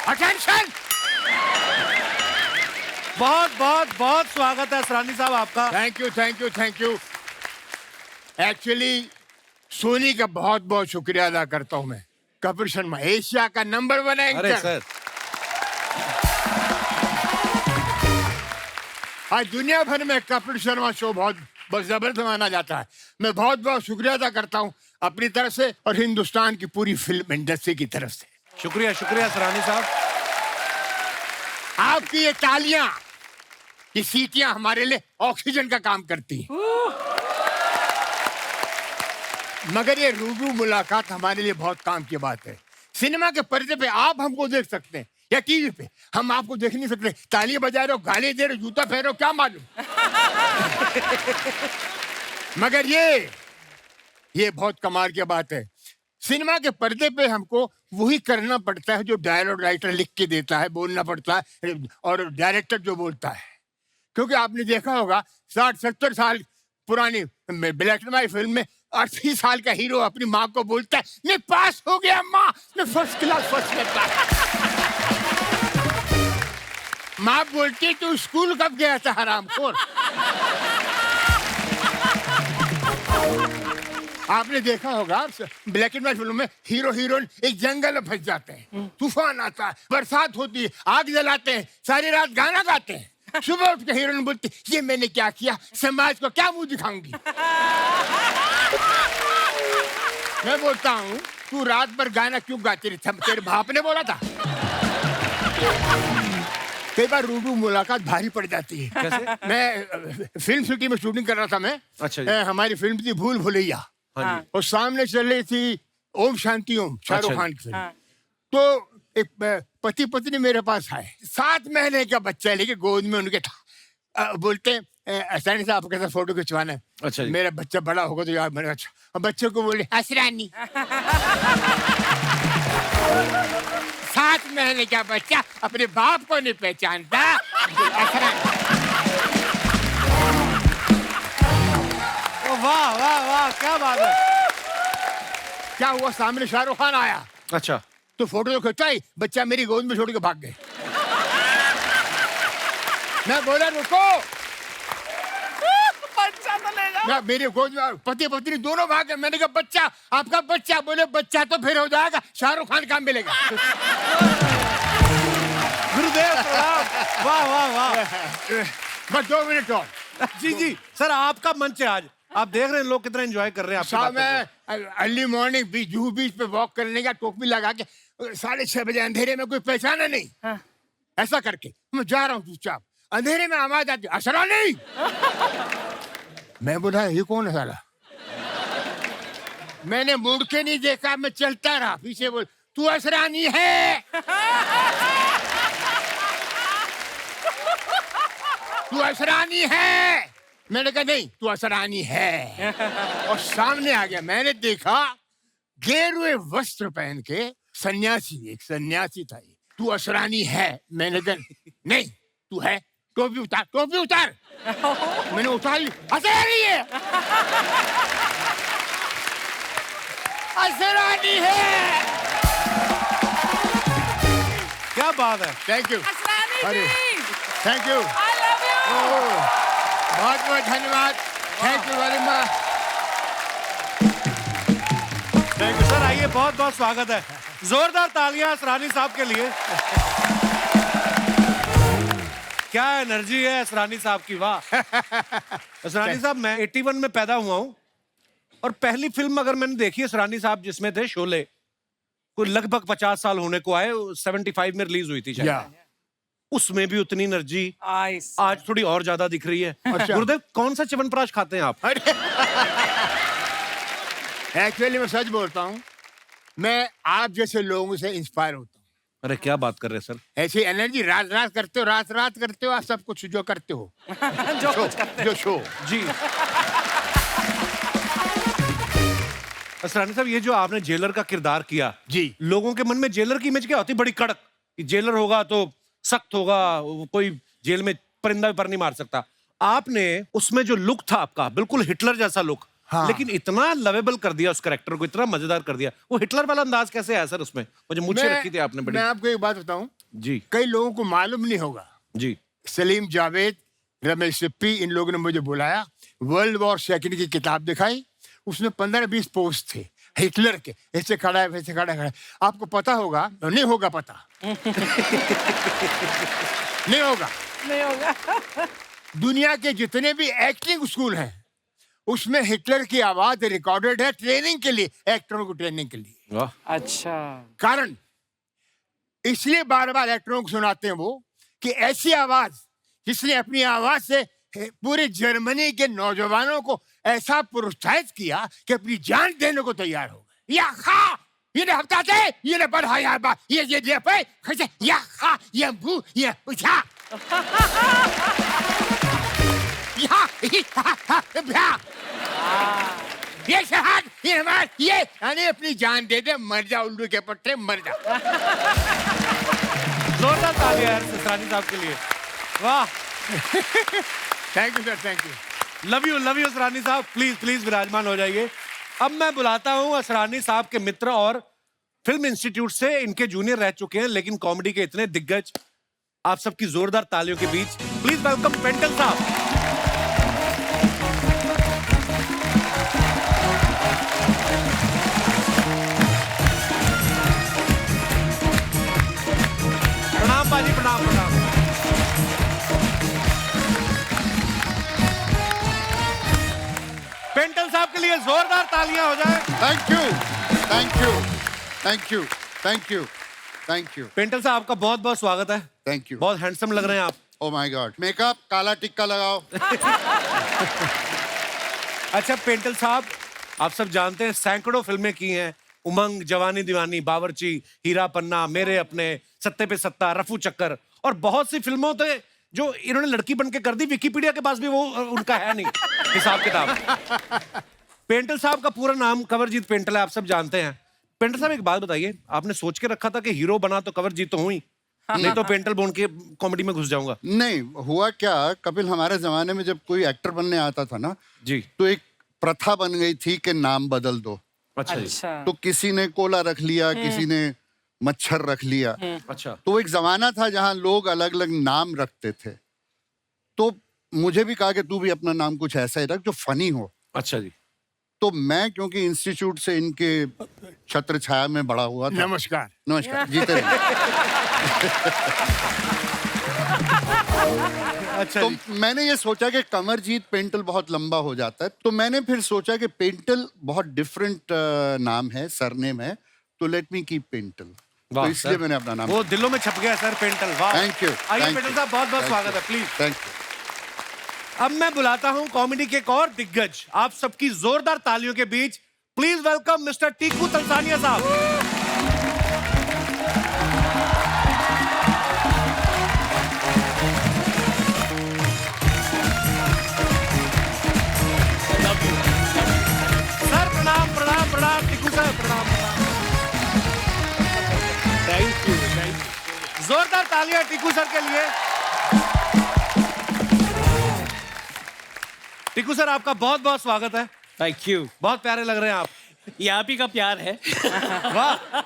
Attention. बहुत बहुत बहुत स्वागत है असरानी साहब आपका। Thank you thank you thank you. Actually Sony का बहुत बहुत शुक्रिया अदा करता हूं मैं। कपिल शर्मा एशिया का नंबर 1 एंकर। अरे सर, आज दुनिया भर में कपिल शर्मा शो बहुत जबरदस्त माना जाता है। मैं बहुत बहुत शुक्रिया अदा करता हूं अपनी तरफ से और हिंदुस्तान की पूरी फिल्म इंडस्ट्री की तरफ से। शुक्रिया शुक्रिया असरानी साहब। आपकी ये तालियां, ये सीटियां हमारे लिए ऑक्सीजन का काम करती हैं। मगर ये रूबरू मुलाकात हमारे लिए बहुत काम की बात है। सिनेमा के पर्दे पे आप हमको देख सकते हैं या टीवी पे, हम आपको देख नहीं सकते। ताली बजा रहे हो, गाली दे रहे हो, जूता फेर रहे हो, क्या मालूम। मगर ये बहुत कमाल की बात है। सिनेमा के पर्दे पे हमको वही करना पड़ता है जो डायलॉग राइटर लिख के देता है, बोलना पड़ता है, और डायरेक्टर जो बोलता है। क्योंकि आपने देखा होगा 60-70 साल पुरानी ब्लैक एंड व्हाइट फिल्म में 80 साल का हीरो अपनी माँ को बोलता है, मैं पास हो गया माँ, मैं फर्स्ट क्लास फर्स्ट करता। माँ बोलती तू स्कूल कब गया था हरामखोर। आपने देखा होगा ब्लैक एंड व्हाइट फिल्म में हीरो हीरोइन एक जंगल में फंस जाते हैं, तूफान आता है, बरसात होती है, आग जलाते हैं, सारी रात गाना गाते हैं। सुबह उठ के हीरोइन बोलती ये मैंने क्या किया, समाज को क्या मुंह दिखाऊंगी। मैं बोलता हूँ तू रात भर गाना क्यों गाती रही, तेरे बाप ने बोला था। कई बार रूबरू मुलाकात भारी पड़ जाती है। कैसे? मैं फिल्म सिटी में शूटिंग कर रहा था मैं। अच्छा जी। हमारी फिल्म थी भूल भुलैया, हाँ जी। और सामने चल रही थी ओम शांति ओम, शाहरुख अच्छा खान की फिल्म। तो एक पति पत्नी मेरे पास आए, 7 महीने का बच्चा लेके गोद में उनके था। बोलते असरानी साहब आपके साथ फोटो खिंचवाना है। अच्छा जी। मेरा बच्चा बड़ा होगा तो यार मैंने अच्छा। और बच्चे को बोले असरानी। 7 महीने का बच्चा अपने बाप को नहीं पहचानता। असरानी। वाह वाह वाह, क्या बात है। क्या हुआ, सामने शाहरुख खान आया अच्छा, तो फोटो तो खिंचवाई, बच्चा मेरी गोद में छोड़ के भाग गए। मैं बोला रुको, बच्चा तो ले जाओ। मैं मेरी गोद में पति पत्नी दोनों भाग गए। मैंने कहा बच्चा, आपका बच्चा। बोले बच्चा तो फिर हो जाएगा, शाहरुख खान काम मिलेगा। गुरुदेव प्रणाम। वाह वाह वाह। बस 2 मिनट और। जी जी सर, आपका मंच है आज। आप देख रहे हैं लोग कितना एंजॉय कर रहे हैं आपकी शाम बातों को। में अर्ली मॉर्निंग जूहू बीच पे वॉक करने का, टोपी लगा के 6:30 बजे अंधेरे में कोई पहचाना नहीं। हाँ। ऐसा करके मैं जा रहा हूँ चुपचाप, अंधेरे में आवाज आती असरानी। मैं बोला ये कौन है साला। मैंने मुड़ के नहीं देखा, मैं चलता रहा। पीछे बोल तू असरानी है, तू असरानी है। मैंने कहा नहीं तू असरानी है। और सामने आ गया, मैंने देखा गेरुए वस्त्र पहन के एक सन्यासी था। ये तू असरानी है। मैंने कहा नहीं तू है, टोपी उतार, टोपी उतार। मैंने उतार ली, असरानी है, असरानी है। क्या बात है। थैंक यू, असरानी अरे जी, thank you, I love you। बहुत बहुत धन्यवाद। Thank you very much. Thank you sir. आइए, बहुत बहुत स्वागत है। जोरदार तालियां असरानी साहब के लिए। क्या एनर्जी है असरानी साहब की, वाह। असरानी साहब, मैं 81 में पैदा हुआ हूं और पहली फिल्म अगर मैंने देखी असरानी साहब जिसमें थे शोले, कोई लगभग 50 साल होने को आए, 75 में रिलीज हुई थी शायद। या उसमें भी उतनी एनर्जी आइस। आज थोड़ी और ज्यादा दिख रही है। अच्छा। गुरुदेव, कौन सा च्यवनप्राश खाते हैं आप? एक्चुअली मैं सच बोलता हूँ, मैं आप जैसे लोगों से इंस्पायर होता हूँ। अरे क्या बात कर रहे हैं सर। ऐसी एनर्जी रात रात करते हो, रात रात करते हो आप सब कुछ जो करते हो। जो कुछ करते जो शो जी। असरानी साहब, ये जो आपने जेलर का किरदार किया, जी, लोगों के मन में जेलर की इमेज क्या होती है? बड़ी कड़क, कि जेलर होगा तो सख्त होगा, कोई जेल में परिंदा भी पर नहीं मार सकता। आपने उसमें जो लुक था आपका, बिल्कुल हिटलर जैसा लुक, हाँ। लेकिन इतना लवेबल कर दिया उस कैरेक्टर को, इतना मजेदार कर दिया। वो हिटलर वाला अंदाज कैसे आया सर उसमें? मुझे मुझे रखी थी आपने बड़ी। मैं आपको एक बात बताऊं, जी कई लोगों को मालूम नहीं होगा। जी सलीम जावेद, रमेश सिप्पी, इन लोगों ने मुझे बुलाया, वर्ल्ड वॉर सेकंड की किताब दिखाई। उसमें 15-20 पोस्ट थे हिटलर के, ऐसे खड़ा है वैसे खड़ा है। आपको पता होगा, नहीं होगा पता नहीं होगा। नहीं होगा। दुनिया के जितने भी एक्टिंग स्कूल हैं उसमें हिटलर की आवाज रिकॉर्डेड है, ट्रेनिंग के लिए, एक्टरों को ट्रेनिंग के लिए। वाह अच्छा। कारण इसलिए बार बार एक्टरों को सुनाते हैं वो कि ऐसी आवाज जिसने अपनी आवाज से पूरे जर्मनी के नौजवानों को ऐसा प्रोत्साहित किया कि अपनी जान देने को तैयार हो गए। या खा ये हफ्ता थे ये बढ़ा या बा ये पे खसे या खा ये बू ये उठा या भ्या ये शहाद ये मार ये यानी अपनी जान दे दे, मर जा उल्लू के पट्टे, मर जा। जोरदार तालियां यार असरानी साहब के लिए। वाह, thank you sir, thank you. Love you Asrani साहब। प्लीज प्लीज विराजमान हो जाइए। अब मैं बुलाता हूं असरानी साहब के मित्र और फिल्म इंस्टीट्यूट से इनके जूनियर रह चुके हैं लेकिन कॉमेडी के इतने दिग्गज, आप सबकी जोरदार तालियों के बीच प्लीज वेलकम पेंटल साहब। प्रणाम बाजी, प्रणाम प्रणाम। पेंटल साहब के लिए जोरदार तालियां हो जाए। Thank you, thank you, thank you, thank you, thank you, Pental साहब आपका बहुत बहुत स्वागत है। Thank you. बहुत हैंडसम लग रहे हैं आप। ओ माय गॉड, मेकअप, काला टिक्का लगाओ। अच्छा पेंटल साहब, आप सब जानते हैं सैकड़ों फिल्में की हैं, उमंग, जवानी दीवानी, बावर्ची, हीरा पन्ना, मेरे अपने, सत्ते पे सत्ता, रफू चक्कर और बहुत सी फिल्मों थे जो इन्होंने लड़की बन के कर दी। विकिपीडिया के पास भी वो उनका है नहीं हिसाब किताब। पेंटल साहब का पूरा नाम कंवरजीत पेंटल है, आप सब जानते हैं। पेंटल साहब एक बात बताइए, आपने सोच के रखा था कि हीरो बना तो कंवरजीत तो हूं ही, नहीं तो पेंटल बोन के कॉमेडी में घुस जाऊंगा? नहीं हुआ क्या, कपिल, हमारे जमाने में जब कोई एक्टर बनने आता था ना जी। तो एक प्रथा बन गई थी कि नाम बदल दो। अच्छा जी। अच्छा। तो किसी ने कोला रख लिया, किसी ने मच्छर रख लिया। अच्छा। तो एक जमाना था जहां लोग अलग अलग नाम रखते थे। तो मुझे भी कहा कि तू भी अपना नाम कुछ ऐसा ही रख जो फनी हो। अच्छा जी। तो मैं क्योंकि इंस्टीट्यूट से इनके छत्र छाया में बड़ा हुआ था। नमस्कार। नमस्कार, जीते रहिए। अच्छा तो जी। मैंने ये सोचा कि कमरजीत पेंटल बहुत लंबा हो जाता है, तो मैंने फिर सोचा कि पेंटल बहुत डिफरेंट नाम है, सरनेम है, तो लेट मी कीप पेंटल। तो वाह, इसलिए सर। मैंने अपना नाम। वो दिलों में छप गया सर, पेंटल। वाह, थैंक यू। आइए पेंटल साहब, बहुत बहुत स्वागत है, प्लीज। Thank you. अब मैं बुलाता हूं कॉमेडी के एक और दिग्गज, आप सबकी जोरदार तालियों के बीच please welcome mister Tiku Talsania साहब। सर प्रणाम प्रणाम प्रणाम, टीकू सर प्रणाम प्रणाम। Thank you. जोरदार तालियां टीकू सर के लिए। टीकू सर आपका बहुत बहुत स्वागत है। Thank you. बहुत प्यारे लग रहे हैं आप। ये आप ही का प्यार है। वाह।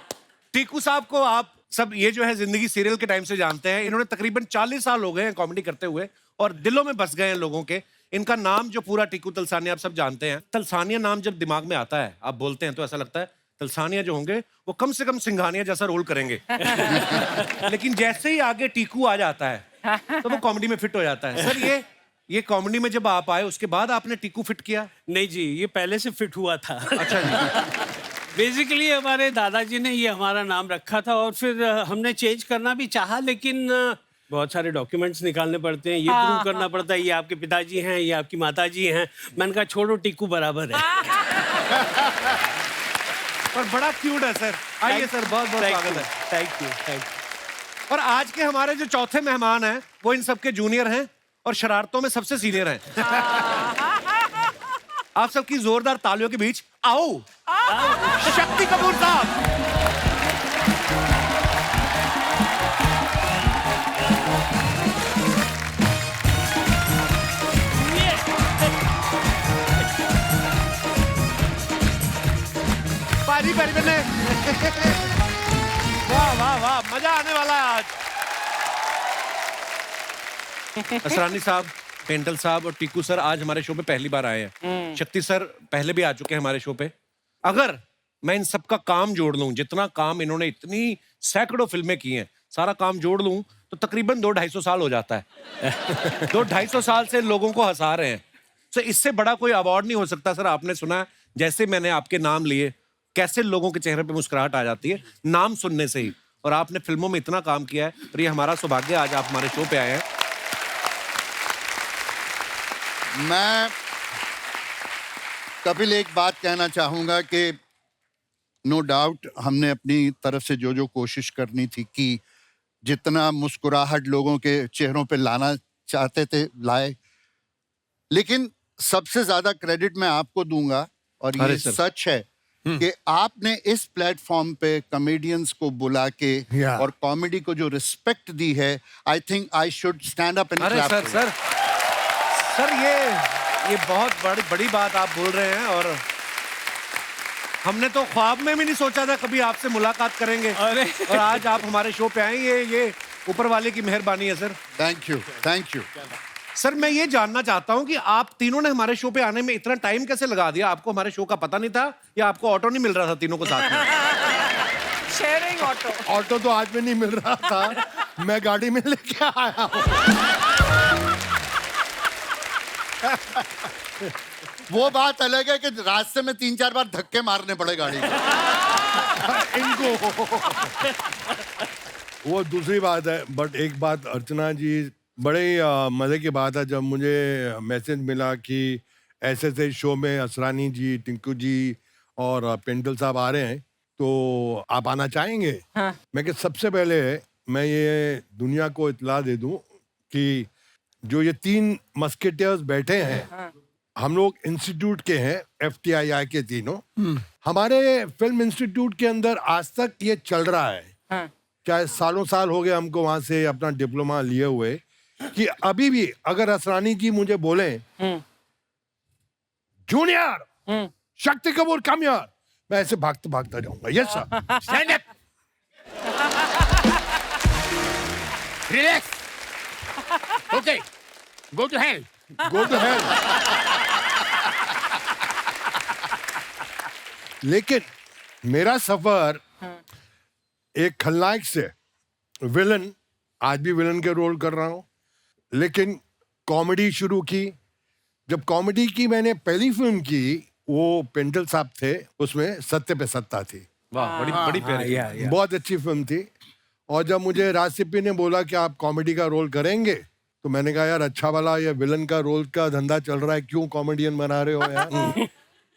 टीकू साहब को आप सब ये जो है जिंदगी सीरियल के टाइम से जानते हैं। इन्होंने तकरीबन 40 साल हो गए हैं कॉमेडी करते हुए और दिलों में बस गए हैं लोगों के। इनका नाम जो पूरा टीकू तलसानिया, आप सब जानते हैं। तलसानिया नाम जब दिमाग में आता है, आप बोलते हैं तो ऐसा लगता है तलसानिया जो होंगे वो कम से कम सिंघानिया जैसा रोल करेंगे। लेकिन जैसे ही आगे टीकू आ जाता है तो वो कॉमेडी में फिट हो जाता है। सर ये कॉमेडी में जब आप आए उसके बाद आपने टीकू फिट किया? नहीं जी, ये पहले से फिट हुआ था। अच्छा जी। बेसिकली हमारे दादाजी ने ये हमारा नाम रखा था और फिर हमने चेंज करना भी चाहा, लेकिन बहुत सारे डॉक्यूमेंट्स निकालने पड़ते हैं, ये प्रूव करना पड़ता है ये आपके पिताजी हैं, ये आपकी माताजी हैं। मैंने कहा छोड़ो, टीकू बराबर है। पर बड़ा क्यूट है सर। आइए सर, बहुत बहुत स्वागत है। Thank you, thank you. और आज के हमारे जो चौथे मेहमान हैं वो इन सबके जूनियर हैं और शरारतों में सबसे सीनियर हैं। आप सबकी जोरदार तालियों के बीच आओ शक्ति कपूर साहब। पारी पारी बने। वाह वाह वाह, मजा आने वाला है आज। असरानी साहब, पेंटल साहब और टीकू सर आज हमारे शो पे पहली बार आए हैं। शक्ति सर पहले भी आ चुके हैं हमारे शो पे। अगर मैं इन सबका काम जोड़ लूं, जितना काम इन्होंने इतनी सैकड़ों फिल्में की हैं, सारा काम जोड़ लूं तो तकरीबन 200-250 साल हो जाता है। 200-250 साल से लोगों को हंसा रहे हैं। तो इससे बड़ा कोई अवार्ड नहीं हो सकता। सर आपने सुना जैसे मैंने आपके नाम लिए, कैसे लोगों के चेहरे पे मुस्कुराहट आ जाती है नाम सुनने से ही। और आपने फिल्मों में इतना काम किया है और ये हमारा सौभाग्य आज आप हमारे शो पे आए हैं। मैं कपिल एक बात कहना चाहूंगा कि नो डाउट हमने अपनी तरफ से जो जो कोशिश करनी थी कि जितना मुस्कुराहट लोगों के चेहरों पे लाना चाहते थे लाए, लेकिन सबसे ज्यादा क्रेडिट मैं आपको दूंगा और ये अरे सर। सच है कि आपने इस प्लेटफॉर्म पे कॉमेडियंस को बुला के Yeah. और कॉमेडी को जो रिस्पेक्ट दी है, I think I should stand up and अरे सर सर सर ये बहुत बड़ी बात आप बोल रहे हैं और हमने तो ख्वाब में भी नहीं सोचा था कभी आपसे मुलाकात करेंगे। अरे। और आज आप हमारे शो पे आए, ये ऊपर वाले की मेहरबानी है sir. Thank you thank you. Sir मैं ये जानना चाहता हूं कि आप तीनों ने हमारे शो पे आने में इतना टाइम कैसे लगा दिया? आपको हमारे शो का पता नहीं था या आपको ऑटो नहीं मिल रहा था तीनों को साथ में? Sharing auto. ऑटो तो आज में नहीं मिल रहा था, मैं गाड़ी में लेके आया हूँ। वो बात अलग है कि रास्ते में 3-4 बार धक्के मारने पड़े गाड़ी को। इनको वो दूसरी बात है। बट एक बात अर्चना जी, बड़े ही मज़े की बात है जब मुझे मैसेज मिला कि ऐसे शो में असरानी जी, टिंकू जी और पेंटल साहब आ रहे हैं तो आप आना चाहेंगे? हाँ। मैं कि सबसे पहले मैं ये दुनिया को इतला दे दूं कि जो ये 3 मस्केटियर्स बैठे हैं, हाँ। हम लोग इंस्टीट्यूट के हैं, FTII के तीनों। हमारे फिल्म इंस्टीट्यूट के अंदर आज तक ये चल रहा है, हाँ। चाहे सालों साल हो गए हमको वहां से अपना डिप्लोमा लिए हुए, कि अभी भी अगर असरानी जी मुझे बोले जूनियर शक्ति कपूर कम यार, मैं ऐसे भागता भागता जाऊंगा। Yes sir. Stand up, relax, okay, go to hell. Go to hell. लेकिन मेरा सफर एक खलनायक से विलन, आज भी विलन के रोल कर रहा हूं, लेकिन कॉमेडी शुरू की। जब कॉमेडी की मैंने पहली फिल्म की, वो पेंटल साहब थे, उसमें सत्य पे सत्ता थी। वाह, बड़ी प्यारी। या बहुत अच्छी फिल्म थी। और जब मुझे राज सिप्पी ने बोला कि आप कॉमेडी का रोल करेंगे, तो मैंने कहा यार अच्छा वाला ये विलन का रोल का धंधा चल रहा है, क्यों कॉमेडियन बना रहे हो यार?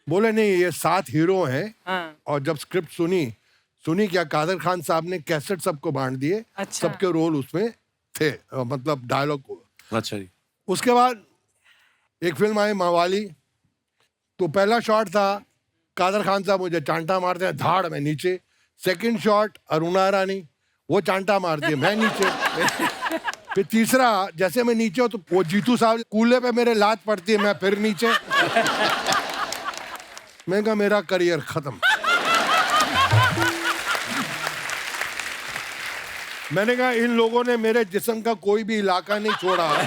बोले नहीं, ये 7 हीरो हैं। हाँ। और जब स्क्रिप्ट सुनी क्या, कादर खान साहब ने कैसेट सबको बांट दिए, अच्छा। सबके रोल उसमें थे, मतलब डायलॉग। अच्छा जी। उसके बाद एक फिल्म आई मवाली, तो पहला शॉट था कादर खान साहब मुझे चांटा मारते हैं, धाड़ में नीचे। सेकंड शॉट अरुणा रानी, वो चांटा मारती है, मैं नीचे। फिर तीसरा, जैसे मैं नीचे हूं तो वो जीतू साहब कूल्हे पे मेरे लात पड़ती है, मैं फिर नीचे। मैं कहा मेरा करियर खत्म। मैंने कहा इन लोगों ने मेरे जिस्म का कोई भी इलाका नहीं छोड़ा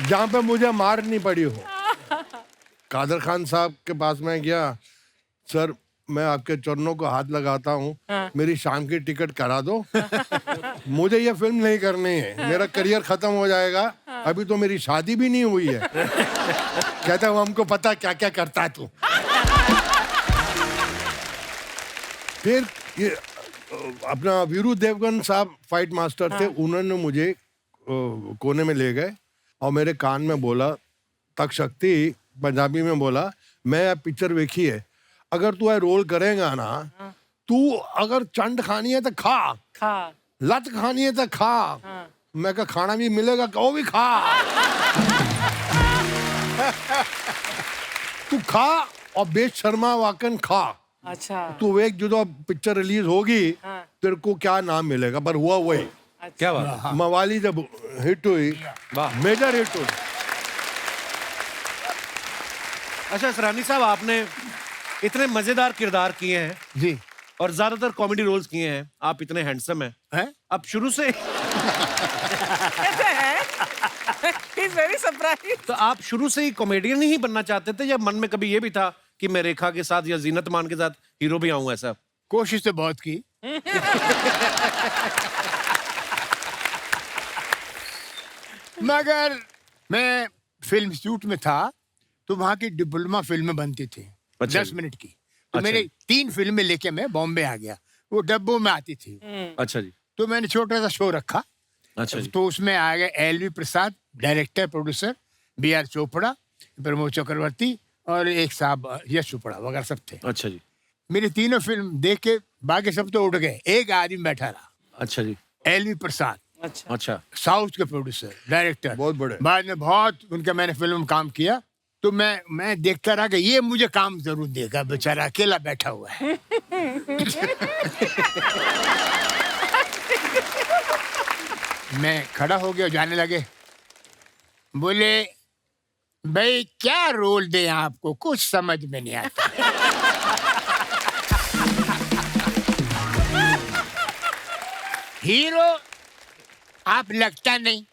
जहां पे मुझे मार नहीं पड़ी हो। कादर खान साहब के पास मैं गया, सर मैं आपके चरणों को हाथ लगाता हूँ, मेरी शाम की टिकट करा दो। मुझे ये फिल्म नहीं करनी है, मेरा करियर खत्म हो जाएगा, अभी तो मेरी शादी भी नहीं हुई है। कहता है हमको पता क्या क्या करता है तू। फिर ये अपना वीरू देवगन साहब फाइट मास्टर थे, उन्होंने मुझे कोने में ले गए और मेरे कान में बोला, तक शक्ति पंजाबी में बोला, मैं अब पिक्चर देखी है, अगर तू रोल करेगा ना, तू अगर चंड खानी है तो खा, लत खानी है तो खा। मैं कहा खाना भी मिलेगा, वो भी खा। तू खा और बेशर्मा वाकन खा। अच्छा। तू एक जो पिक्चर रिलीज होगी, तेरे को क्या नाम मिलेगा, पर हुआ वही। क्या बात। मवाली जब हिट हुई, वाह। मेजर हिट हुई। अच्छा सरानी साहब, आपने इतने मजेदार किरदार किए हैं, जी, और ज्यादातर कॉमेडी रोल्स किए हैं, आप इतने हैंडसम हैं, हैं? अब शुरू से He's very surprised. तो आप शुरू से ही कॉमेडियन ही बनना चाहते थे या मन में कभी ये भी था कि मैं रेखा के साथ या जीनत मान के साथ हीरो भी आऊं ऐसा? कोशिश तो बहुत की। मगर मैं फिल्म इंस्टीट्यूट में था तो वहां की डिप्लोमा फिल्में बनती थी, अच्छा 10 जी। मिनट की। तो अच्छा मेरे जी। 3 फिल्में लेके मैं बॉम्बे आ गया, वो डब्बों में आती थी। अच्छा जी। तो मैंने छोटा सा शो रखा, अच्छा जी। तो उसमें आ गए LV Prasad director producer, BR Chopra, Pramod Chakravarty और एक साहब यश चोपड़ा वगैरह सब थे। अच्छा जी। मेरी तीनों फिल्म देख के बाकी सब तो उठ गए, एक आदमी बैठा रहा, अच्छा जी। एलवी प्रसाद, अच्छा. अच्छा। साउथ के प्रोड्यूसर डायरेक्टर, बहुत बड़े। बाद में बहुत उनका मैंने फिल्म में काम किया। तो मैं देखता रहा कि ये मुझे काम जरूर देगा, बेचारा अकेला बैठा हुआ है। मैं खड़ा हो गया, जाने लगे, बोले भाई क्या रोल दे आपको, कुछ समझ में नहीं आता। हीरो आप लगता नहीं,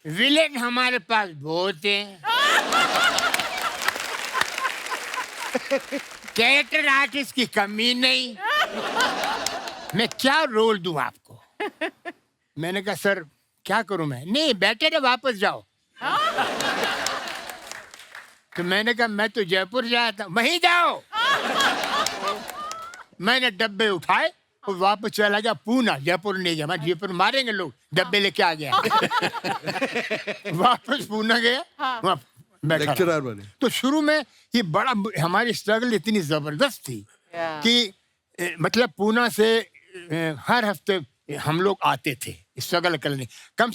विलेन हमारे पास बहुत हैं, कैरेक्टर आर्टिस्ट की कमी नहीं, मैं क्या रोल दूं आपको। मैंने कहा सर क्या करूं मैं, नहीं बेटर है वापस जाओ। तो मैंने कहा मैं तो जयपुर जाया था, वहीं जाओ। मैंने डब्बे उठाए और वापस चला गया पूना, जयपुर नहीं गया, मैं जयपुर मारेंगे लोग, डब्बे लेके आ गया। वापस पूना गया, वहाँ बैठा रहा। लेक्चरर बने। तो शुरू में ये बड़ा हमारी स्ट्रगल इतनी जबरदस्त थी Yeah. कि मतलब पूना से हर हफ्ते हम लोग आते थे स्ट्रगल करने। कम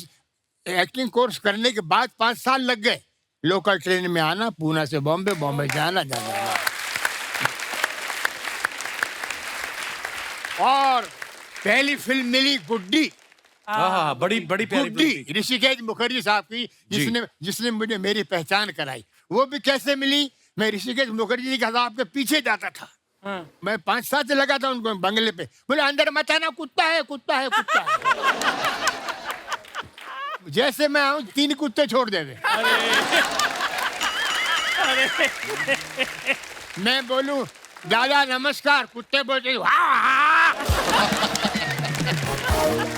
एक्टिंग कोर्स करने के बाद 5 साल लग गए, लोकल ट्रेन में आना, पूना से बॉम्बे, बॉम्बे जाना जाना। और पहली फिल्म मिली गुड्डी, हाँ हाँ, बड़ी बड़ी प्यारी फिल्म गुड्डी थी। ऋषिकेश मुखर्जी साहब की, जिसने मुझे मेरी पहचान कराई। वो भी कैसे मिली, मैं ऋषिकेश मुखर्जी के साहब के पीछे जाता था। मैं 5 साल से लगा था उनको बंगले पे, बोले अंदर मत आना, कुत्ता है कुत्ता है कुत्ता है। जैसे मैं आऊं 3 कुत्ते छोड़ देवे। मैं बोलूं दादा नमस्कार, कुत्ते बोलते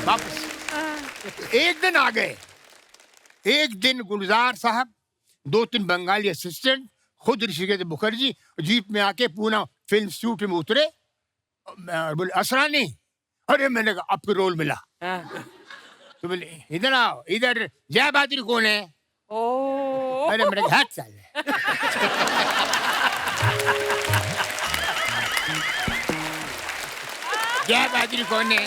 वापस। एक दिन आ गए, एक दिन गुलजार साहब, 2-3 बंगाली असिस्टेंट, खुद ऋषिकेश मुखर्जी जीप में आके पूना फिल्म शूट में उतरे। बोले असरानी, अरे मैंने कहा आपको रोल मिला। तो बोले इधर आओ, इधर जय बहादुर कौन है? Oh. अरे मेरे हाथ साले। जय बहादुर कौन है?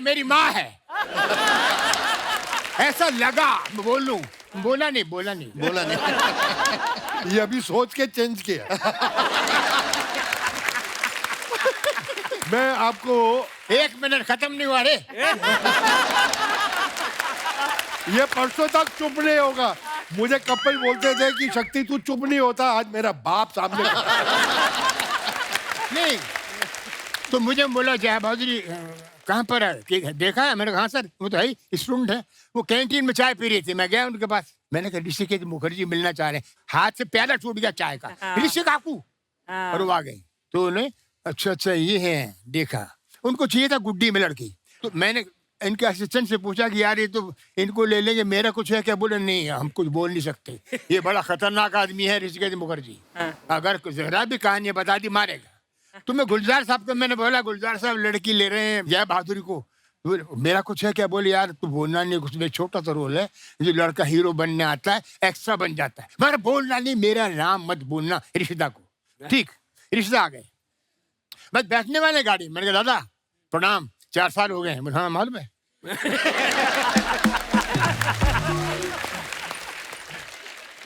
मेरी माँ है। ऐसा लगा बोलूं, बोला नहीं। ये अभी सोच के चेंज किया। मैं आपको 1 मिनट खत्म नहीं हुआ रे। ये परसों तक चुप नहीं होगा। मुझे कपिल बोलते थे कि शक्ति तू चुप नहीं होता, आज मेरा बाप सामने। नहीं तो मुझे बोला जय बहादुरी कहाँ पर है, कि देखा है? मैंने कहा हाँ सर, वो तो है ही स्टूडेंट है। वो कैंटीन में चाय पी रही थी, मैं गया उनके पास। मैंने कहा ऋषिकेश मुखर्जी मिलना चाह रहे हैं। हाथ से प्याला छूट गया चाय का। ऋषि काकू, और वो आ गई। तो उन्हें अच्छा ये है, देखा उनको चाहिए था गुड्डी में लड़की। तो मैंने इनके असिस्टेंट से पूछा कि यार ये तो इनको ले लेंगे, मेरा कुछ है क्या? बोले नहीं हम कुछ बोल नहीं सकते, ये बड़ा खतरनाक आदमी है ऋषिकेश मुखर्जी, अगर जरा भी कहानी बता दी मारेगा। तो मैं गुलजार साहब को मैंने बोला गुलजार साहब लड़की ले रहे हैं जय बहादुरी को, मेरा कुछ है क्या? बोले यार तू बोलना नहीं, उसमें छोटा सा रोल है, जो लड़का हीरो बनने आता है एक्स्ट्रा बन जाता है। मगर बोलना नहीं, मेरा नाम मत बोलना रिश्ता को। ठीक, रिश्ता आ गए, बस बैठने वाले गाड़ी। मैंने कहा दादा प्रणाम, 4 साल हो गए हैं। हाँ मालूम है।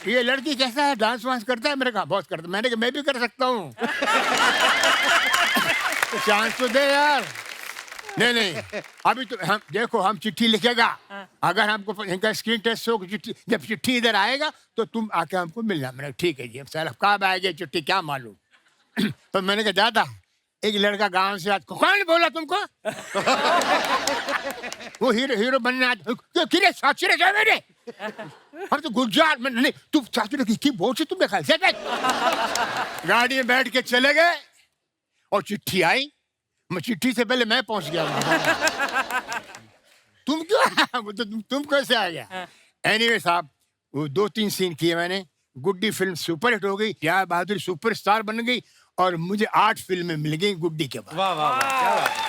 ये लड़की कैसा है, डांस वांस करता है? मैंने कहा बहुत करता। मैंने कहा मैं भी कर सकता हूँ। चांस तो दे यार। नहीं नहीं, अभी तो हम देखो, हम चिट्ठी लिखेगा, अगर हमको इनका स्क्रीन टेस्ट हो, चिट्ठी जब चिट्ठी इधर आएगा तो तुम आके हमको मिलना। मैंने ठीक है जी, सर कब आएगी चिट्ठी क्या मालूम। तो मैंने कहा दादा, एक लड़का गांव से आज, कौन बोला तुमको? वो हीरो बनने आज किरे साक्षी रे जाए मेरे, हम तो गुजरात में नहीं, तुम साक्षी की बोल से तुम देखा। गाड़ी में बैठ के चले गए और चिट्ठी आई, मैं चिट्ठी से पहले मैं पहुंच गया वहां। तुम क्यों आया? तो तुम कैसे आ गया? एनीवे साहब, वो 2-3 सीन किए मैंने, गुड्डी फिल्म सुपरहिट हो गई, प्यार बहादुर सुपरस्टार बन गई और मुझे 8 फिल्में मिल गई गुड्डी के बाद। वाह वाह वाह, क्या बात है।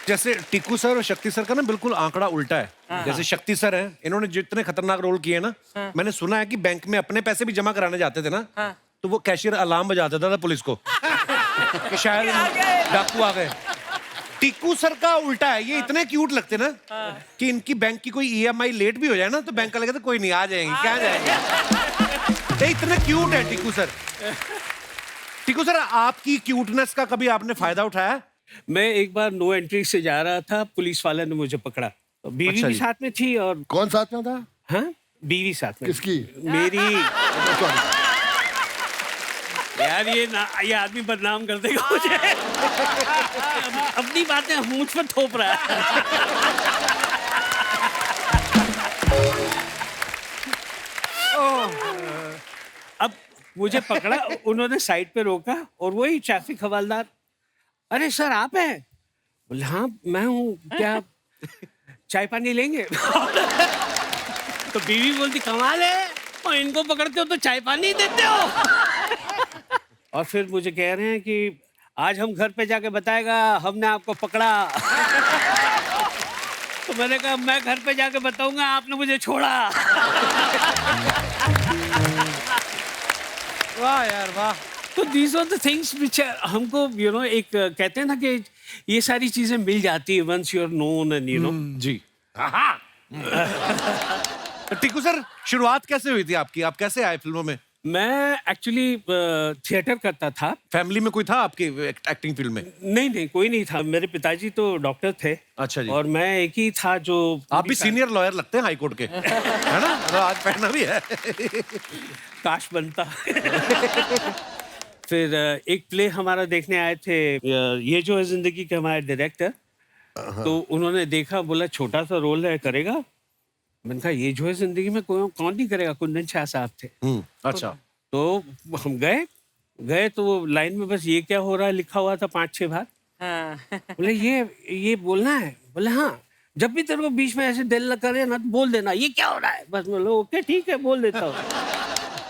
जैसे टिक्कू सर और शक्ति सर का ना बिल्कुल आंकड़ा उल्टा है। जैसे शक्ति सर हैं, इन्होंने जितने खतरनाक रोल किए ना, मैंने सुना है कि बैंक में अपने पैसे भी जमा कराने जाते थे ना, तो वो कैशियर अलार्म बजा देता था पुलिस को कि शायद डाकू आ गए। टिक्कू सर का उल्टा है, ये इतने क्यूट लगते ना कि इनकी बैंक की कोई EMI लेट भी हो जाए ना तो बैंक वाले कहते कोई नहीं, आ जाएंगे, क्या जाएंगे। ये इतने क्यूट है टिक्कू सर। टिक्कू सर, आपकी क्यूटनेस का कभी आपने फायदा उठाया? मैं एक बार नो एंट्री से जा रहा था, पुलिस वाले ने मुझे पकड़ा। तो बीवी अच्छा भी जी। साथ में थी और कौन साथ में था? हाँ, बीवी साथ में। किसकी? मेरी। यार ये आदमी बदनाम कर देगा मुझे। अपनी बातें मुझ पर थोप रहा है। अब मुझे पकड़ा, उन्होंने साइड पे रोका और वही ट्रैफिक हवलदार, अरे सर आप हैं? बोले हाँ मैं हूँ, क्या चाय पानी लेंगे? तो बीवी बोलती कमाल है, और इनको पकड़ते हो तो चाय पानी देते हो। और फिर मुझे कह रहे हैं कि आज हम घर पे जाके बताएगा हमने आपको पकड़ा। तो मैंने कहा मैं घर पे जाके बताऊंगा आपने मुझे छोड़ा। वाह यार वाह। तो these are the things which हमको एक कहते हैं ना कि ये सारी चीजें मिल जाती है once you are known and जी। टिक्कू सर, शुरुआत कैसे हुई थी आपकी? आप कैसे आए फिल्मों में? मैं एक्चुअली थिएटर करता था। फैमिली में कोई था आपकी एक्टिंग फील्ड में? नहीं कोई नहीं था, मेरे पिताजी तो डॉक्टर थे। अच्छा जी। और मैं एक ही था जो। आप भी सीनियर लॉयर लगते हैं हाई कोर्ट के, है ना? तो आज पहना भी है। काश बनता। फिर एक प्ले हमारा देखने आए थे, ये जो है जिंदगी के हमारे डायरेक्टर, तो उन्होंने देखा, बोला छोटा सा रोल है, करेगा? मैंने कहा ये जो है जिंदगी में कौन नहीं करेगा, कुंदन शाह साहब थे। अच्छा। तो हम गए तो वो लाइन में बस ये क्या हो रहा है लिखा हुआ था 5-6 बार। बोले ये बोलना है? बोले हाँ, जब भी तेरे को बीच में ऐसे दिल करे ना तो बोल देना ये क्या हो रहा है। बस बोलो ओके ठीक है, बोल देता हूँ।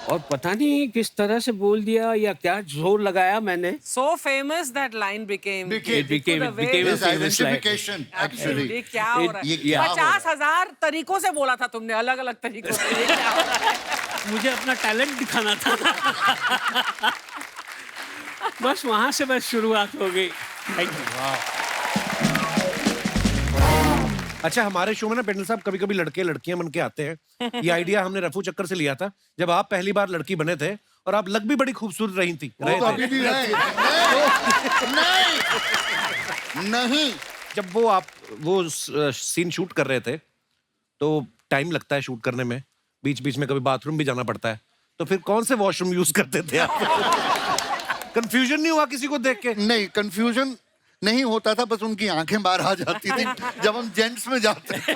और पता नहीं किस तरह से बोल दिया या क्या जोर लगाया मैंने। So famous that line became. It became a His famous line. identification, actually. ये क्या हो रहा ये है? क्या हो रहा है? 50,000 तरीकों से बोला था तुमने, अलग अलग तरीकों से। ये क्या हो रहा है? मुझे अपना टैलेंट दिखाना था। बस वहां से बस शुरुआत हो गई। Thank you. अच्छा, हमारे शो में ना पेंडल साहब कभी कभी लड़के लड़कियां बन के आते हैं। ये आइडिया हमने रफू चक्कर से लिया था, जब आप पहली बार लड़की बने थे और आप लग भी बड़ी खूबसूरत रही थी। वो तो अभी भी है। नहीं। जब वो सीन शूट कर रहे थे तो टाइम लगता है शूट करने में, बीच बीच में कभी बाथरूम भी जाना पड़ता है, तो फिर कौन से वॉशरूम यूज करते थे आप? कंफ्यूजन नहीं हुआ किसी को देख के? नहीं, कंफ्यूजन नहीं होता था, बस उनकी आंखें बाहर आ जाती थी जब हम जेंट्स में जाते थे।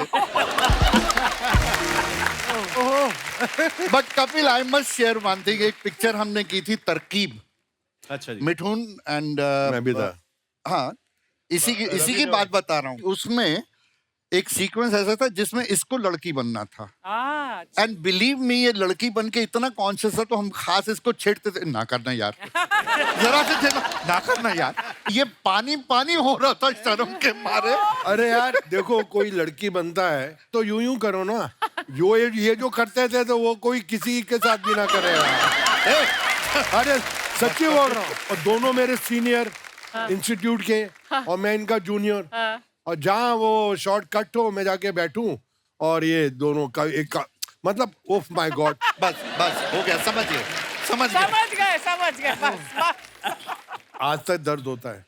But Kapil, I must share one thing. एक पिक्चर हमने की थी तरकीब, अच्छा जी। मिठुन एंड मैं भी था। हाँ, इसी की बात बता रहा हूँ। उसमें एक सीक्वेंस ऐसा था जिसमें इसको लड़की बनना था, एंड बिलीव मी, ये लड़की बन के इतना कॉन्शियस था तो हम खास इसको छेड़ते थे, ना करना यार, जरा से थे ना करना यार। ये पानी पानी हो रहा था शर्म के मारे। अरे यार देखो, कोई लड़की बनता है तो यूं कर ना, ये जो करते थे तो वो कोई किसी के साथ भी ना करेगा। अरे सच्ची बोल रहा हूँ। और दोनों मेरे सीनियर इंस्टीट्यूट के और मैं इनका जूनियर, और जहाँ वो शॉर्ट कट हो मैं जाके बैठूं और ये दोनों का एक का मतलब ओफ माय गॉड। बस हो गया, समझ गए। समझ गए बस। आज तक दर्द होता है।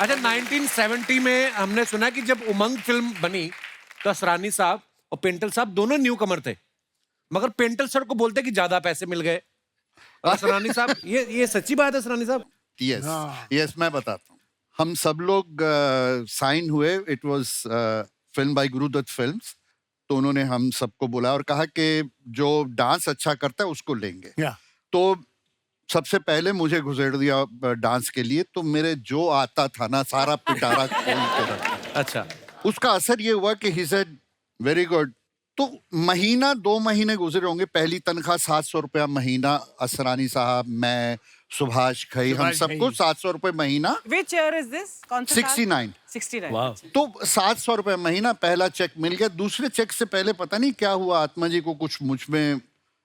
अच्छा, 1970 में हमने सुना कि जब उमंग फिल्म बनी तो असरानी साहब और पेंटल साहब दोनों न्यू कमर थे, मगर पेंटल सर को बोलते कि ज्यादा पैसे मिल गए। और असरानी साहब, ये सच्ची बात है असरानी साहब? यस यस, मैं बताता हूँ। हम सब लोग साइन हुए, it was film by Guru Dutt films. तो उन्होंने हम सबको बुलाया और कहा कि जो डांस अच्छा करता है उसको लेंगे। या तो सबसे पहले मुझे घुसेड़ दिया डांस के लिए, तो मेरे जो आता था ना सारा पिटारा खोल के रखा। अच्छा, उसका असर ये हुआ कि ही सेड वेरी गुड। तो महीना 2 महीने गुजरे होंगे, पहली तनख्वाह 700 रुपया महीना। असरानी साहब, मैं, सुभाष घई, हम सुभाष सबको घई। 700 रुपए महीना। Which year is this? कौन सा साल? 69। 69. वाह। तो 700 रुपए महीना पहला चेक मिल गया। दूसरे चेक से पहले पता नहीं क्या हुआ, आत्मा जी को कुछ मुझ में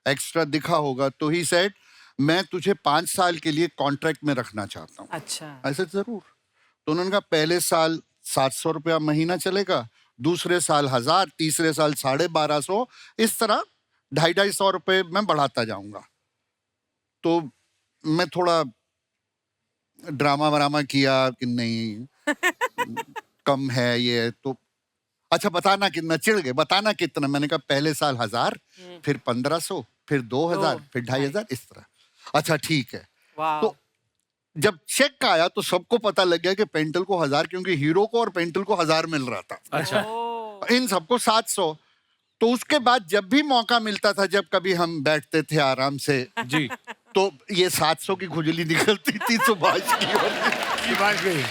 एक्स्ट्रा दिखा होगा, तो ही सेड मैं तुझे 5 साल के लिए कॉन्ट्रैक्ट में रखना चाहता हूँ। अच्छा। ऐसे जरूर। तो उन्होंने कहा पहले साल 700 रुपया महीना चलेगा, दूसरे साल 1000, तीसरे साल 1250, इस तरह 250 रुपए मैं बढ़ाता जाऊंगा। तो मैं थोड़ा ड्रामा वरामा किया कि नहीं कम है ये, तो अच्छा बताना कितना, चिढ़ गए, बताना कितना। मैंने कहा पहले साल 1000, फिर 1500, फिर 2000, फिर 2500, इस तरह। अच्छा ठीक है। वाह। तो जब चेक आया तो सबको पता लग गया कि पेंटल को 1000, क्योंकि हीरो को और पेंटल को 1000 मिल रहा था, अच्छा, इन सबको 700। तो उसके बाद जब भी मौका मिलता था, जब कभी हम बैठते थे आराम से जी। तो ये 700 की खुजली निकलती थी सुभाष की, और सुभाष घई।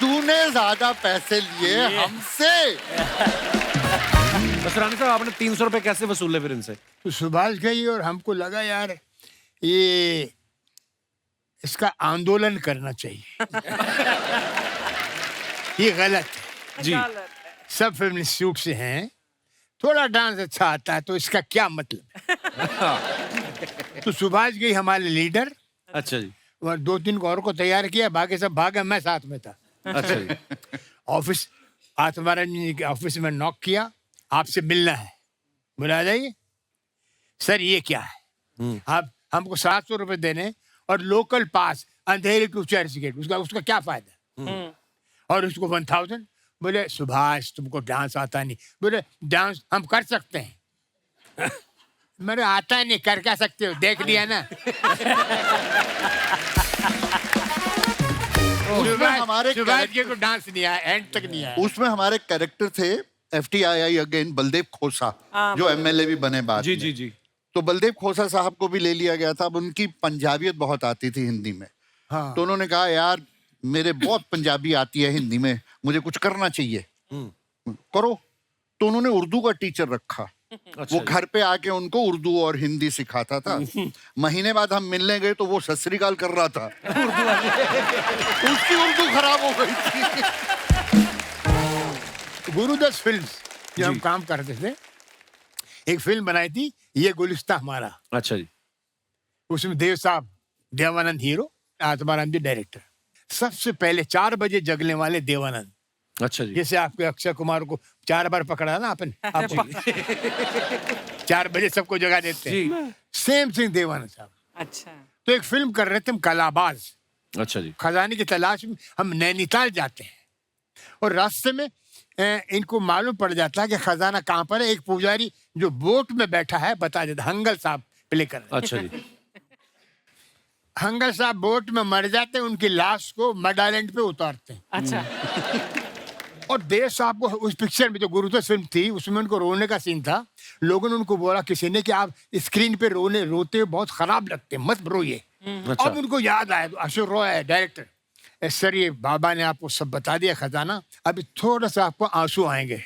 तूने ज्यादा पैसे लिए हमसे। असरानी साहब, आपने 300 रुपए कैसे वसूले फिर इनसे? तो सुभाष गई और हमको लगा यार ये इसका आंदोलन करना चाहिए। ये गलत है। जी। सब फिल्म इंस्टीट्यूट से हैं, थोड़ा डांस अच्छा आता है, तो इसका क्या मतलब है? तो सुभाष गई हमारे लीडर, अच्छा जी। और 2-3 और को तैयार किया, बाकी सब भागे, मैं साथ में था। अच्छा जी। ऑफिस, आत्माराम जी के ऑफिस में नॉक किया, आपसे मिलना है, बुला जाइए। सर ये क्या है, आप हमको 700 रुपए देने और लोकल पास अंधेरे टू चर्च गेट, उसका क्या फायदा? और उसको 1000। बोले सुभाष तुमको डांस आता नहीं। बोले डांस हम कर सकते हैं। मेरे आता नहीं, कर क्या सकते हो, देख लिया ना। उसमें हमारे सुभाष जी को डांस नहीं आया, एंड तक नहीं आया। उसमें हमारे कैरेक्टर थे FTII अगेन बलदेव खोसा, जो MLA भी बने बाद जी में। जी जी। तो बलदेव खोसा साहब को भी ले लिया गया था। अब उनकी पंजाबियत बहुत आती थी हिंदी में। हाँ। तो उन्होंने कहा यार मेरे बहुत पंजाबी आती है हिंदी में, मुझे कुछ करना चाहिए, करो। तो उन्होंने उर्दू का टीचर रखा। वो घर पे आके उनको उर्दू और हिंदी सिखाता था। महीने बाद हम मिलने गए तो वो सत श्री अकाल कर रहा था। उसकी उर्दू खराब हो गई थी। गुरुदत्त फिल्म्स जो हम काम करते थे, एक फिल्म बनाई थी, ये गुलिस्ता हमारा। अच्छा जी। उसमें देव साहब, देवानंद हीरो, आत्माराम जी डायरेक्टर। सबसे पहले 4 बजे जगने वाले देवानंद, अच्छा जी। जैसे आपके अक्षय कुमार को 4 बार पकड़ा ना आपने, आपको 4 बजे सबको जगा देते हैं। सेम थिंग देवानंद साहब। अच्छा। तो एक फिल्म कर रहे थे हम, कलाबाज। अच्छा जी। खजाने की तलाश में हम नैनीताल जाते हैं, और रास्ते में इनको मालूम पड़ जाता है कि खजाना कहाँ पर है। एक पुजारी जो बोट में बैठा है बता देता, हंगल साहब प्ले कर रहे हैं। अच्छा जी। हंगल साहब बोट में मर जाते हैं, उनकी लाश को मड आइलैंड पे उतारते हैं। अच्छा। और देव साहब को उस पिक्चर में, जो गुरुदत्त फिल्म थी, उसमें उनको रोने का सीन था। लोगों ने उनको बोला किसी ने कि आप स्क्रीन पे रोते बहुत खराब लगते हैं, मत रोइए। अच्छा। अब उनको याद आया, अशोक रॉय है डायरेक्टर, सर ये बाबा ने आपको सब बता दिया खजाना, अभी थोड़ा सा आपको आंसू आएंगे।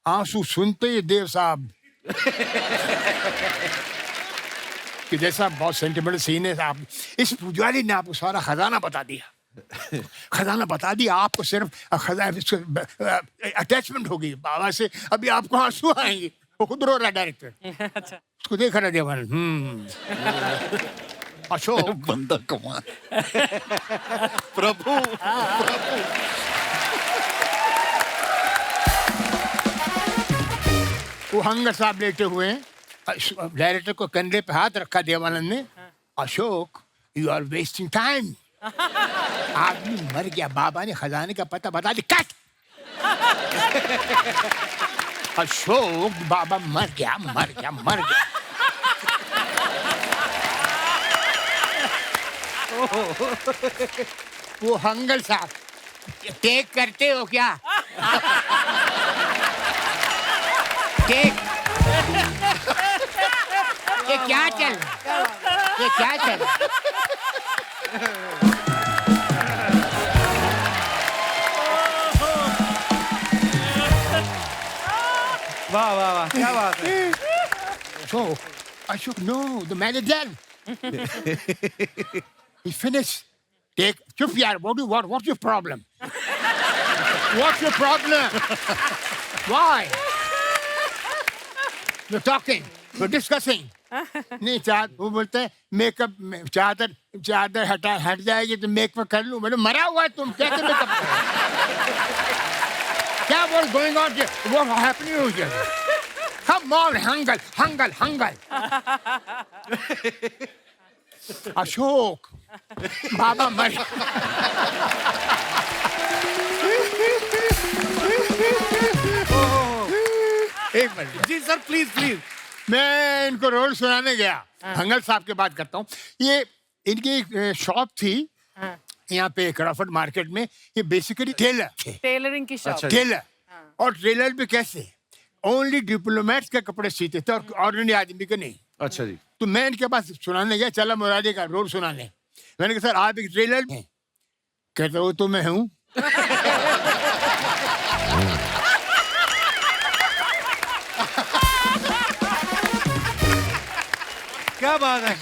आंसू सुनते ही देव साहब कि जैसा बहुत सेंटिमेंटल सीन है, आप इस पुजारी ने आपको सारा खजाना बता दिया। खजाना बता दिया, आपको सिर्फ अटैचमेंट होगी बाबा से, अभी आपको आंसू आएंगे। वो खुद रो रहा है डायरेक्टर। अच्छा। उसको देख रहा देवानंद। अशोक बंदा कमाल। प्रभु प्रभु। हंगर साहब लेटे हुए हैं, डायरेक्टर को कंधे पे हाथ रखा देवानंद ने, Ashok you are wasting time, आदमी मर गया, बाबा ने खजाने का पता बता दी, कट। अशोक बाबा मर गया मर गया मर गया। वो हंगल साहब टेक करते हो क्या? टेक ये क्या चल ये क्या चल? वाह वाह वाह, क्या बात है। So Ashok, no, the man is dead. He finished. Take, chup yaar, what's your problem? What's your problem? Why? You're talking, you're discussing. नहीं वो बोलते हैं मेकअप चादर हट जाएगी तो मेकअप कर लूं। मैंने मरा हुआ है तुम कैसे मेकअप क्या what going on here? What happening here? Come on, Hangal Ashok बाबा मर एक मिनट जी सर, प्लीज प्लीज। मैं इनको रोल सुनाने गया, हंगल साहब की बात करता हूँ। ये इनकी एक शॉप थी यहाँ पे क्रॉफर्ड मार्केट में। ये बेसिकली टेलर थे, टेलरिंग की शॉप। टेलर। और टेलर भी कैसे ओनली डिप्लोमेट्स के कपड़े सीते थे और ऑर्डिनरी आदमी के नहीं। अच्छा जी। तो मैं इनके पास सुनाने गया, चला मुरारी का रोल सुनाने। मैंने कहा सर आप एक टेलर हैं? कहते वो तो मैं हूँ। क्या बात है।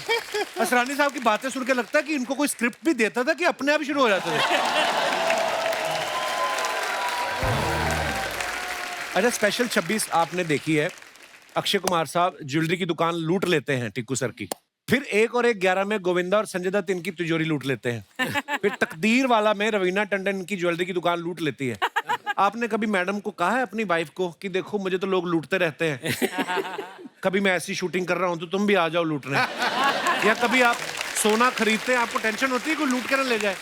असरानी साहब की बातें सुन के लगता है कि इनको कोई स्क्रिप्ट भी देता था कि अपने आप ही शुरू हो जाते थे। अच्छा, स्पेशल 26 आपने देखी है। अक्षय कुमार साहब ज्वेलरी की दुकान लूट लेते हैं टिक्कू सर की। फिर 1 और 1 11 में गोविंदा और संजय दत्त इनकी तिजोरी लूट लेते हैं। फिर तकदीर वाला में रवीना टंडन इनकी ज्वेलरी की दुकान लूट लेती है। आपने कभी मैडम को कहा है अपनी वाइफ को कि देखो मुझे तो लोग लूटते रहते हैं, कभी मैं ऐसी शूटिंग कर रहा हूं तो तुम भी आ जाओ लूटने? या कभी आप सोना खरीदते हैं, आपको टेंशन होती है कोई लूट के ना ले जाए?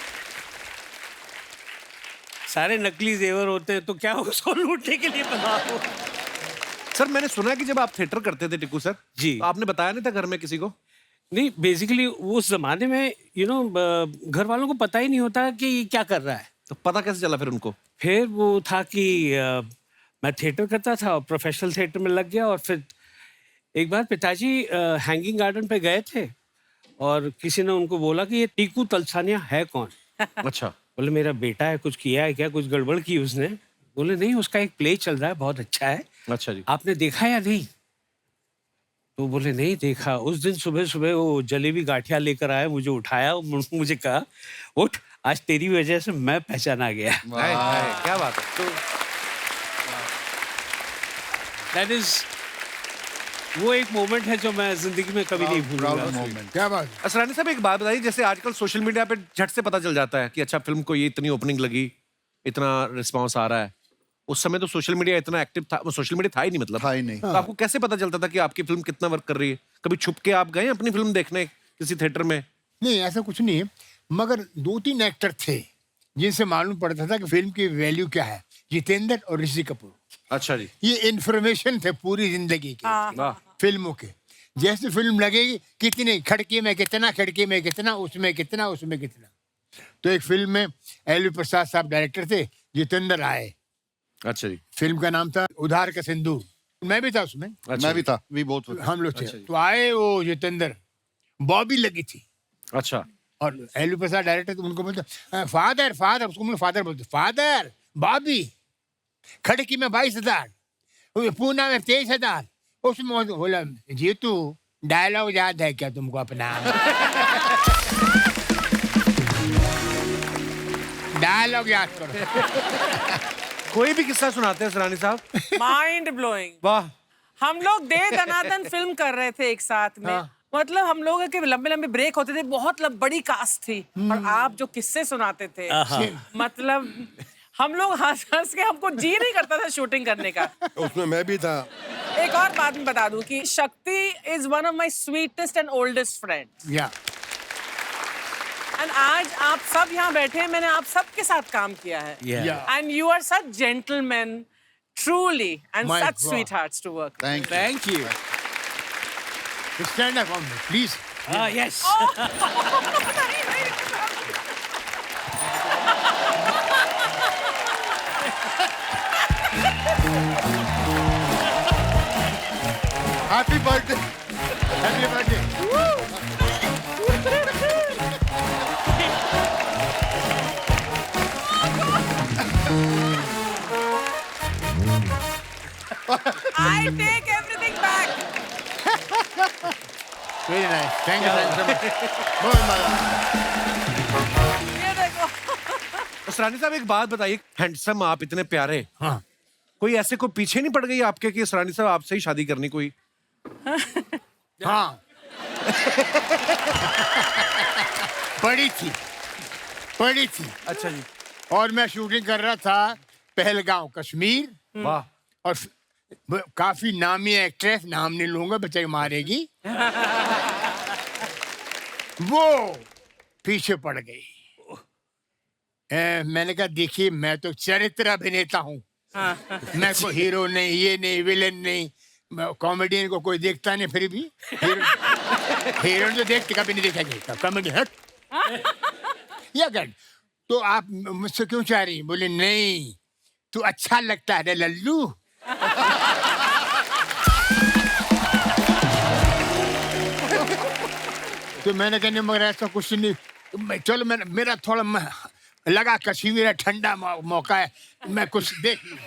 सारे नकली जेवर होते हैं तो क्या उसको लूटने के लिए बनाओ। सर मैंने सुना है कि जब आप थिएटर करते थे टिक्कू सर जी, तो आपने बताया नहीं था घर में किसी को? नहीं, बेसिकली उस जमाने में घर वालों को पता ही नहीं होता कि ये क्या कर रहा है। तो पता कैसे चला फिर उनको? फिर वो था कि मैं थिएटर करता था और प्रोफेशनल थिएटर में लग गया। और फिर एक बार पिताजी हैंगिंग गार्डन पे गए थे और किसी ने उनको बोला कि ये टीकू तलसानिया है कौन? अच्छा। बोले मेरा बेटा है, कुछ किया है क्या, कुछ गड़बड़ की उसने? बोले नहीं, उसका एक प्ले चल रहा है, बहुत अच्छा है। अच्छा जी। आपने देखा या नहीं? तो बोले नहीं देखा। उस दिन सुबह सुबह वो जलेबी गाठिया लेकर आया, मुझे उठाया, मुझे कहा उठ, आज तेरी वजह से मैं पहचाना गया। क्या बात है। तो दैट इज वो एक मोमेंट है जो मैं जिंदगी में कभी नहीं भूलूंगा। क्या बात? असरानी साहब एक बात बताइए, जैसे आजकल सोशल मीडिया पे झट से पता चल जाता है कि अच्छा फिल्म को ये इतनी ओपनिंग लगी, इतना रिस्पांस आ रहा है। उस समय तो सोशल मीडिया इतना एक्टिव था, सोशल मीडिया था ही नहीं, मतलब था ही नहीं। तो आपको कैसे पता चलता था कि आपकी फिल्म कितना वर्क कर रही है? कभी छुप के आप गए अपनी फिल्म देखने किसी थिएटर में? नहीं ऐसा कुछ नहीं है, मगर 2-3 एक्टर थे जिनसे मालूम पड़ता था कि फिल्म की वैल्यू क्या है। जितेंद्र और ऋषि कपूर, अच्छा जी। ये इन्फॉर्मेशन थे पूरी जिंदगी की वाह। फिल्मों के। जैसे फिल्म लगेगी, कितनी खिड़की में कितना, खिड़की में कितना, उसमें कितना, उसमें कितना। तो एक फिल्म में एल प्रसाद साहब डायरेक्टर थे, जितेंद्र आए। अच्छा जी। फिल्म का नाम था उधार का सिंदूर, मैं भी था उसमें। अच्छा मैं भी था, भी बहुत हम लोग थे। अच्छा जी। तो आए वो जितेंद्र, बॉबी लगी थी अच्छा। और एल प्रसाद डायरेक्टर, तो उनको बोलते फादर फादर, उसको फादर बोलते, फादर बॉबी, खड़की में 22,000, पूना में 23,000। उसमें बोला जीतू डायलॉग याद है क्या तुमको अपना? डायलॉग याद करो। कोई भी किस्सा सुनाते हैं सरानी साहब। Mind blowing. वाह। हम लोग दे दनादन फिल्म कर रहे थे एक साथ में। मतलब हम लोगों के लंबे लंबे ब्रेक होते थे, बहुत बड़ी कास्ट थी और आप जो किस्से सुनाते थे, मतलब हम लोग हंस हंस के हमको जी नहीं करता था शूटिंग करने का। उसमें मैं भी था। एक और बात मैं बता दूं कि शक्ति is one of my sweetest and oldest friend. या एंड आज आप सब यहाँ बैठे हैं, मैंने आप सबके साथ काम किया है। Yeah. And you are such gentleman truly and My such God. Sweet hearts to work. Thank you stand up please. Yes happy birthday happy birthday. I take everything back. Very nice, thank you so much, बहुत मजा। ये देखो। असरानी साहब एक बात बताइए, handsome आप इतने प्यारे, हाँ कोई ऐसे कोई पीछे नहीं पड़ गई आपके कि असरानी साहब आपसे ही शादी करनी कोई? हाँ पड़ी थी। अच्छा जी। और मैं शूटिंग कर रहा था पहलगांव कश्मीर, वाह। और काफी नामी एक्ट्रेस, नाम नहीं लूंगा बेचारी मारेगी, वो पीछे पड़ गई। मैंने कहा देखिए मैं तो चरित्र अभिनेता हूँ, मैं कोई हीरो नहीं, ये नहीं, विलेन नहीं, कॉमेडियन को कोई देखता नहीं, फिर भी हीरो तो देखते कभी नहीं देखा जाता, कॉमेडी हट या गट। तो आप मुझसे क्यों चाह रही? बोले नहीं तू अच्छा लगता है रे लल्लू। तो मैंने कहने मगर ऐसा कुछ नहीं, चलो मैं मेरा थोड़ा लगा कश्मीर है, ठंडा मौका है, मैं कुछ देख लूं।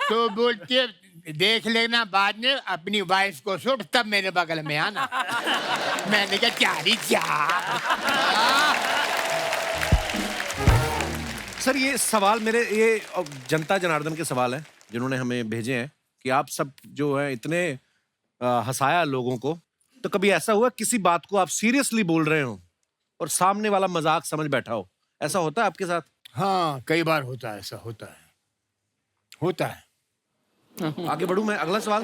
तो बोलते देख लेना बाद में अपनी वाइफ को सुट, तब मेरे बगल में आना। मैंने कहा क्या सर ये सवाल मेरे, ये जनता जनार्दन के सवाल हैं जिन्होंने हमें भेजे हैं कि आप सब जो है इतने हंसाया लोगों को, तो कभी ऐसा हुआ किसी बात को आप सीरियसली बोल रहे हो और सामने वाला मजाक समझ बैठा हो? ऐसा होता है आपके साथ? हाँ कई बार होता है, ऐसा होता है। आगे बढ़ूं मैं, अगला सवाल।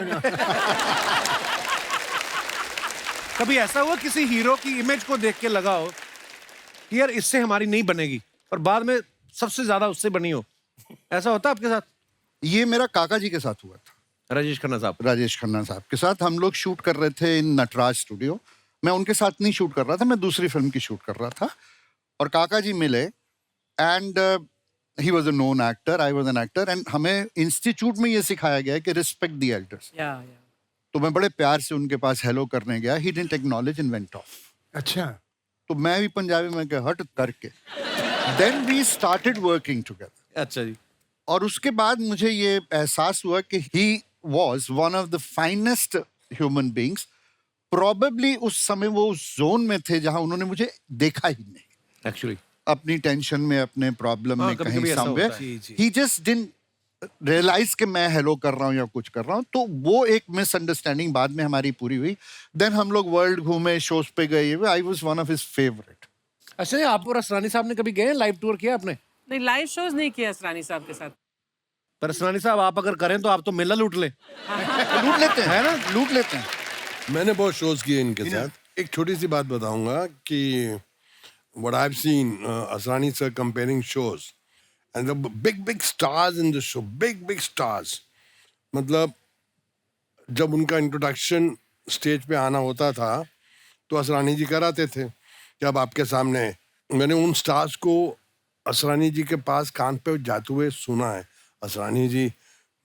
कभी ऐसा हुआ किसी हीरो की इमेज को देख के लगा हो कि यार इससे हमारी नहीं बनेगी, और बाद में सबसे ज्यादा उससे बनी हो? ऐसा होता है आपके साथ? ये मेरा काका जी के साथ हुआ था, राजेश खन्ना साहब। राजेश खन्ना साहब के साथ हम लोग शूट कर रहे थे इन नटराज स्टूडियो। मैं उनके साथ नहीं शूट कर रहा था, मैं दूसरी फिल्म की शूट कर रहा था, और काका जी मिले and he was a known actor, I was an actor, and हमें इंस्टीट्यूट में ये सिखाया गया कि रिस्पेक्ट द एल्डर्स। तो मैं बड़े प्यार से उनके पास हेलो करने गया, he didn't acknowledge and went off. अच्छा। तो मैं भी पंजाबी में कहा हट करके, then we started working together. अच्छा जी। और उसके बाद मुझे ये एहसास हुआ कि he was one of the finest human beings. Probably उस समय वो उस जोन में थे जहां उन्होंने मुझे देखा ही नहीं, एक्चुअली अपनी टेंशन में, अपने प्रॉब्लम में, कभी-कभी कहीं ऐसा समवेयर होता है। जी, जी। ही जस्ट डिडंट रियलाइज कि मैं हेलो कर रहा हूँ या कुछ कर रहा हूँ। तो वो एक मिसअंडरस्टैंडिंग बाद में हमारी पूरी हुई। देन हम लोग वर्ल्ड घूमे, शोज पे गए, I was one of his favourite. अच्छा, आप और असरानी साहब ने कभी गए, लाइव टूर किया आपने? नहीं, लाइव शोज नहीं किया असरानी साहब के साथ। पर असरानी साहब आप अगर करें तो आप तो मेला लूट ले। लूट लेते हैं, है ना, लूट लेते हैं। मैंने बहुत शोज किए इनके साथ। एक छोटी सी बात बताऊंगा कि what I've seen Asrani sir comparing shows and the big stars in the show, big stars. मतलब जब उनका इंट्रोडक्शन स्टेज पे आना होता था तो असरानी जी कराते थे कि अब आपके सामने। मैंने उन स्टार्स को असरानी जी के पास कान पे जाते हुए सुना है, असरानी जी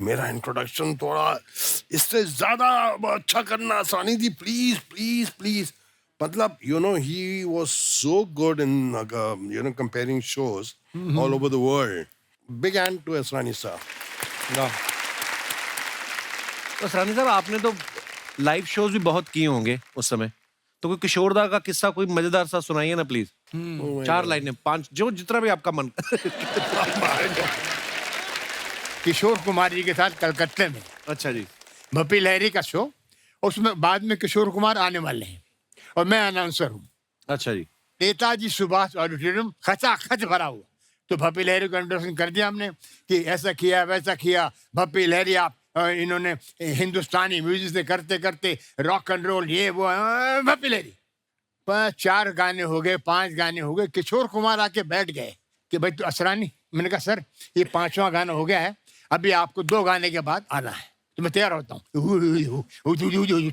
मेरा इंट्रोडक्शन थोड़ा इससे ज्यादा अच्छा करना, असरानी जी प्लीज प्लीज प्लीज। मतलब he was so good in comparing shows all over the world. Big hand to Asrani sir. तो असरानी साहब आपने तो लाइव शोज भी बहुत किए होंगे उस समय, तो कोई किशोरदा का किस्सा कोई मजेदार सा सुनाइए ना प्लीज। 4 लाइनें, 5, जो जितना भी आपका मन। किशोर कुमार जी के साथ कलकत्ते में अच्छा जी। भपी लहरी का शो, उसमें बाद में किशोर कुमार आने वाले हैं और मैं अनाउंसर हूँ। अच्छा जी। नेताजी सुभाष ऑडिटोरियम खचाखच भरा हुआ। तो भप्पी लहरी को इंट्रोडक्शन कर दिया हमने कि ऐसा किया वैसा किया। भप्पी लहरी आप इन्होंने हिंदुस्तानी म्यूजिक से करते करते रॉक एंड रोल ये वो भप्पी लहरी। 4 गाने हो गए, 5 गाने हो गए। किशोर कुमार आके बैठ गए कि भाई तू असरानी। मैंने कहा सर ये 5वां गाना हो गया है, अभी आपको 2 गाने के बाद आना है, तो मैं तैयार होता हूँ।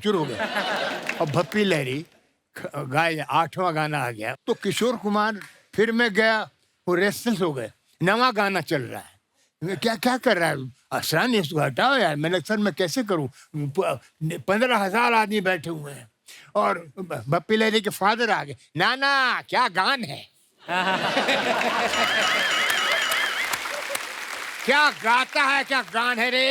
शुरू हो गया और भप्पी लहरी गाए 8वां गाना आ गया। तो किशोर कुमार फिर मैं गया, वो रेस्टलेस हो गए। 9वां गाना चल रहा है, मैं क्या क्या कर रहा है असरानी, इसको हटाओ यार। मैंने सर मैं कैसे करूं, 15,000 आदमी बैठे हुए हैं। और भप्पी लहरी के फादर आ गए, ना ना क्या गान है क्या गाता है, क्या गान है रे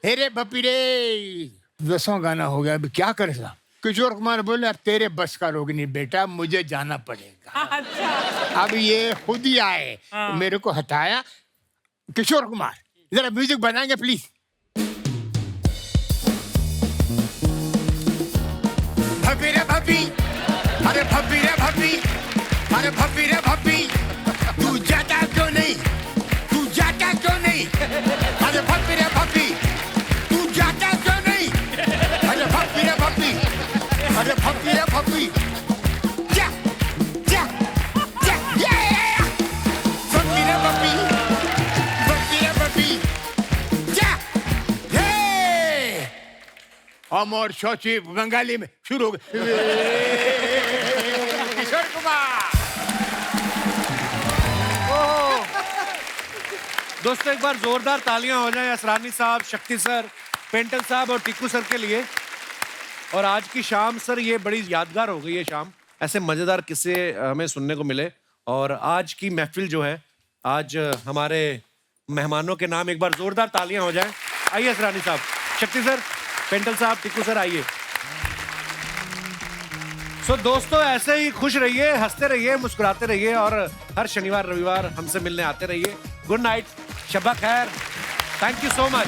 रे भप्पी रे। 10वां गाना हो गया, अभी क्या करे साहब। किशोर कुमार बोले तेरे बस का रोग नहीं बेटा, मुझे जाना पड़ेगा। अच्छा। अब ये खुद ही आए, मेरे को हटाया। किशोर कुमार जरा म्यूजिक बनाएंगे प्लीज। भप्पी रे भप्पी, अरे भप्पी रे भप्पी, अरे भप्पी रे भप्पी, तू जाता क्यों नहीं, तू जाता क्यों नहीं, अरे भप्पी रे भप्पी, तू जाता क्यों नहीं, अरे भप्पी रे भप्पी, अरे भप्पी रे भप्पी, जा जा जा ये भप्पी रे भप्पी, भप्पी रे भप्पी, जा हे अमर शौची बंगाली में शुरू हो गए। किशोर कुमार। दोस्तों एक बार जोरदार तालियां हो जाएं असरानी साहब, शक्ति सर, पेंटल साहब और टिक्कू सर के लिए। और आज की शाम सर ये बड़ी यादगार हो गई है शाम, ऐसे मजेदार किस्से हमें सुनने को मिले। और आज की महफिल जो है, आज हमारे मेहमानों के नाम एक बार जोरदार तालियां हो जाएं। आइए असरानी साहब, शक्ति सर, पेंटल साहब, टिक्कू सर आइए। सो दोस्तों ऐसे ही खुश रहिए, हंसते रहिए, मुस्कुराते रहिए और हर शनिवार रविवार हमसे मिलने आते रहिए। गुड नाइट, शब्बा खैर, थैंक यू सो मच।